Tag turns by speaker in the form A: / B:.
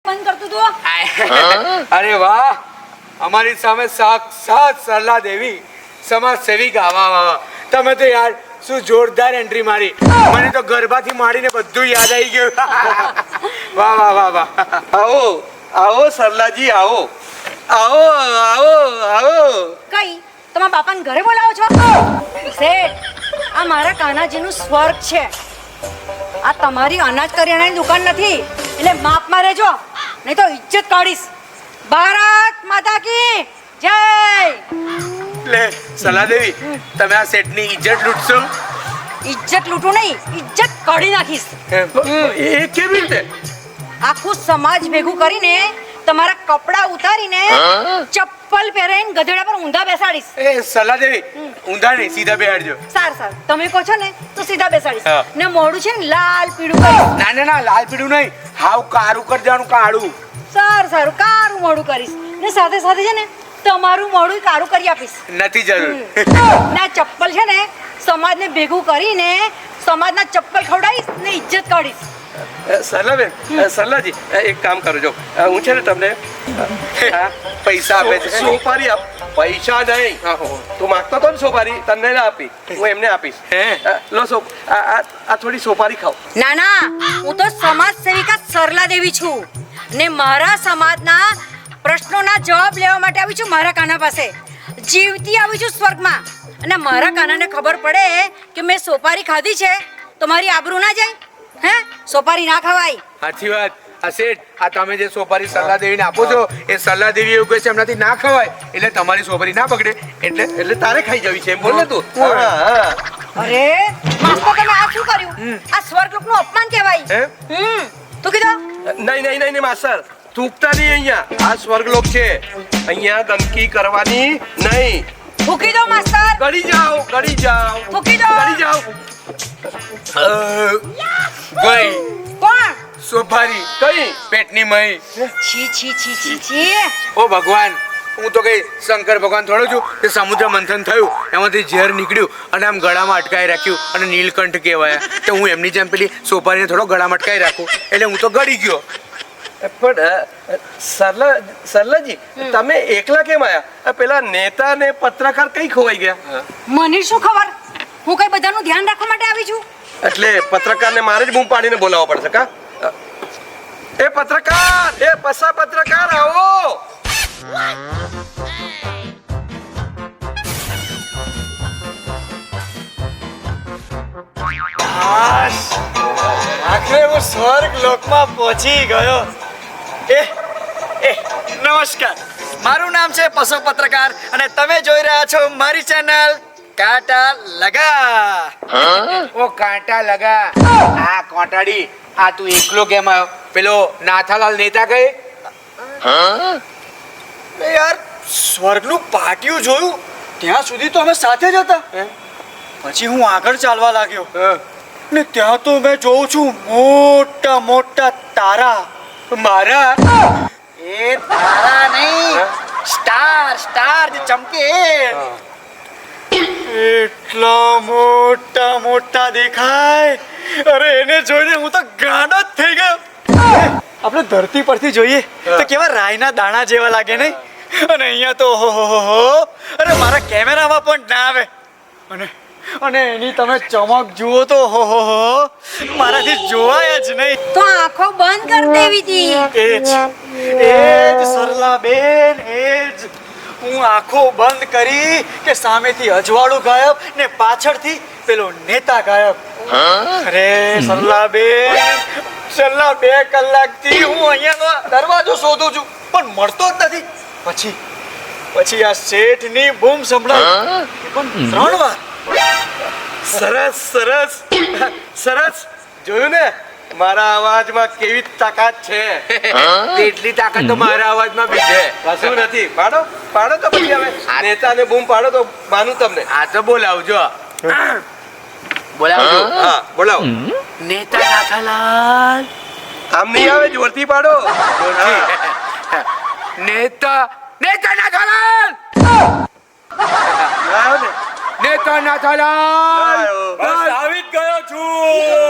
A: બંધ કરતું તું?
B: અરે વાહ, અમારી સામે સાક્ષાત સરલા દેવી સમાજ સેવિકા. વાહ વાહ, તમે તો યાર શું જોરદાર એન્ટ્રી મારી. મને તો ગરબાથી માંડીને બધું યાદ આવી ગયું. વાહ વાહ વાહ વાહ.
C: આવો આવો સરલાજી, આવો આવો આવો આવો.
A: કઈ તમારા બાપાને ઘરે બોલાવો છો? શેઠ, આ મારા કાનાજીનું સ્વર્ગ છે. આ તમારી અનાજ કરિયાણાની દુકાન નથી, એટલે માપમાં રહેજો, નહીં તો ઇજ્જત કાઢીશ. ભારત માતા કી જય.
B: લે સરલા દેવી, તમે આ સેટની ઇજ્જત લૂટશો?
A: ઇજ્જત લૂંટું નહીં, ઇજ્જત કાઢી નાખીશ.
C: એ કેવી રીતે?
A: આખું સમાજ ભેગું કરીને તમારા કપડા ઉતારીને ચપ્પલ પહેરાઈને ગધેડા પર ઊંધા બેસાડીશ.
B: એ સરલા દેવી, ઊંધા નહીં, સીધા બેહાડજો.
A: સારું, તમે કહો છો ને તો સીધા બેસાડીશ.
B: હા.
A: ને મોઢું છે ને લાલ પીળું કરીશ.
B: ના ના ના, લાલ પીળું નહીં, હાવ કારું કરી દેવાનું, કાળું.
A: સારું, કારું મોઢું કરીશ. ને સાથે સાથે છે ને તમારું મોઢું કારું કરી આપીશ.
B: નથી જરૂર.
A: ના ચપ્પલ છે ને સમાજને ભેગું કરીને સમાજના ચપ્પલ ખવડાવીશ ને ઇજ્જત કાઢીશ.
C: સરલાબેન, સરલાજી એક કામ કરજો, હું છે ને તમને
B: પૈસા આપે છે.
C: સોપારી આપ. પૈસા નહીં, તું માંગતો તો ને સોપારી, તને ના આપી, હું એમને આપીશ. લો આ થોડી સોપારી ખાઓ.
A: ના, હું તો સમાજ સેવિકા સરલા દેવી છું ને મારા સમાજના પ્રશ્નોના જવાબ લેવા માટે આવી છું મારા કાના પાસે. જીવતી આવી છું સ્વર્ગમાં. અને મારા કાનાને ખબર પડે કે મેં સોપારી ખાધી છે તો મારી આબરૂ ના જાય. હે, સોપારી ના ખવાય.
B: સાચી વાત. આ શેઠ, આ તમે જે સોપારી સરલા દેવીને આપો છો, એ સરલા દેવી એવું કહે છે એમનાથી ના ખવાય, એટલે તમારી સોપારી ના બગડે,
C: એટલે તારે ખાઈ જવી છે એમ બોલ ને તું.
A: અરે માસ્ટર, તમે આ શું કર્યું? આ સ્વર્ગલોકનું અપમાન કહેવાય. તું કીધું
C: નહીં માસ્ટર, થૂકતા નહીં. અહીંયા આ સ્વર્ગલોક છે, અહીંયા ગંદકી કરવાની નહીં.
A: થૂકી દો માસ્ટર.
C: ગળી જાઓ.
A: થૂકી દો.
C: ગળી જાઓ.
B: ગઈ
A: કોણ?
B: સોપારી
C: કઈ
B: પેટની મહી.
A: છી.
B: ઓ ભગવાન, હું તો કઈ શંકર ભગવાન થોડો છું કે સમુદ્ર મંથન થયું, એમાંથી ઝેર નીકળ્યું અને આમ ગળામાં અટકાઈ રાખ્યું અને નીલકંઠ કહેવાય. તો હું એમની જેમ પેલી સોપારીને થોડો ગળામાં અટકાઈ રાખું, એટલે હું તો ગળી ગયો.
C: પણ સરલાજી, તમે એકલા કેમ આયા? પેલા નેતા ને પત્રકાર કઈ ખોવાઈ ગયા?
A: મને શું ખબર? હું કઈ બધાનું ધ્યાન રાખવા માટે આવી છું.
C: એટલે પત્રકારને મારે જ બૂમ પાડીને બોલાવવો પડશે કા? એ પત્રકાર, એ પસા પત્રકાર, આવો.
D: આખરે હું સ્વર્ગ લોકમાં પહોંચી ગયો. નમસ્કાર, મારું નામ છે પશુ પત્રકાર અને તમે જોઈ રહ્યા છો મારી ચેનલ કાંટા લગા.
B: ઓ કાંટા લગા. આ કોટાડી, આ તું એકલો કેમ આવ્યો? પેલો નાથાલાલ નેતા ગયે?
D: યાર, સ્વર્ગનું પાટિયું જોયું ત્યાં સુધી તો અમે સાથે જ હતા. પછી હું આગળ ચાલવા લાગ્યો ને ત્યાં તો મેં જોઉં છું મોટા મોટા તારા.
B: મારા?
D: એ તારા નહીં, સ્ટાર જે ચમકે. એટલા મોટા દેખાય. અરે એને જોઈને હું તો ગાંડો જ થઈ ગયો. આપણે ધરતી પરથી જોઈએ તો કેવા રાયના દાણા જેવા લાગે નહીં? અને અહીંયા તો અરે મારા કેમેરામાં પણ ના આવે. અને એની તમે ચમક જુઓ તો મારાથી જોવાય જ નહીં.
A: તો આંખો બંધ કરી દેવી હતી.
D: એજ સરલા બેન, એજ. હું આંખો બંધ કરી કે સામેથી અજવાળું ગાયબ ને પાછળથી પેલો નેતા ગાયબ. અરે સરલા બેન, છેલ્લા 2 કલાકથી હું અહીંયાનો દરવાજો શોધું છું પણ મળતો જ નથી. પછી આ શેઠની બૂમ સંભળાય પણ 3 વાર.
C: સરસ જોયું ને મારા અવાજમાં કેવી તાકાત છે?
B: એટલી તાકાત તો મારા અવાજમાં બી છે.
C: કશું નથી. પાડો તો પછી હવે નેતાને બૂમ પાડો તો માનું તમને.
B: આ તો બોલાવજો.
C: હા, બોલાવો.
B: નેતા નાથાલાલ.
C: આમ નહીં આવે, જોરથી પાડો.
B: નેતા નાથાલાલ.
C: ના આવે ને?
B: નેતા નાથાલાલ.
C: બસ
D: આવી જ ગયો છું.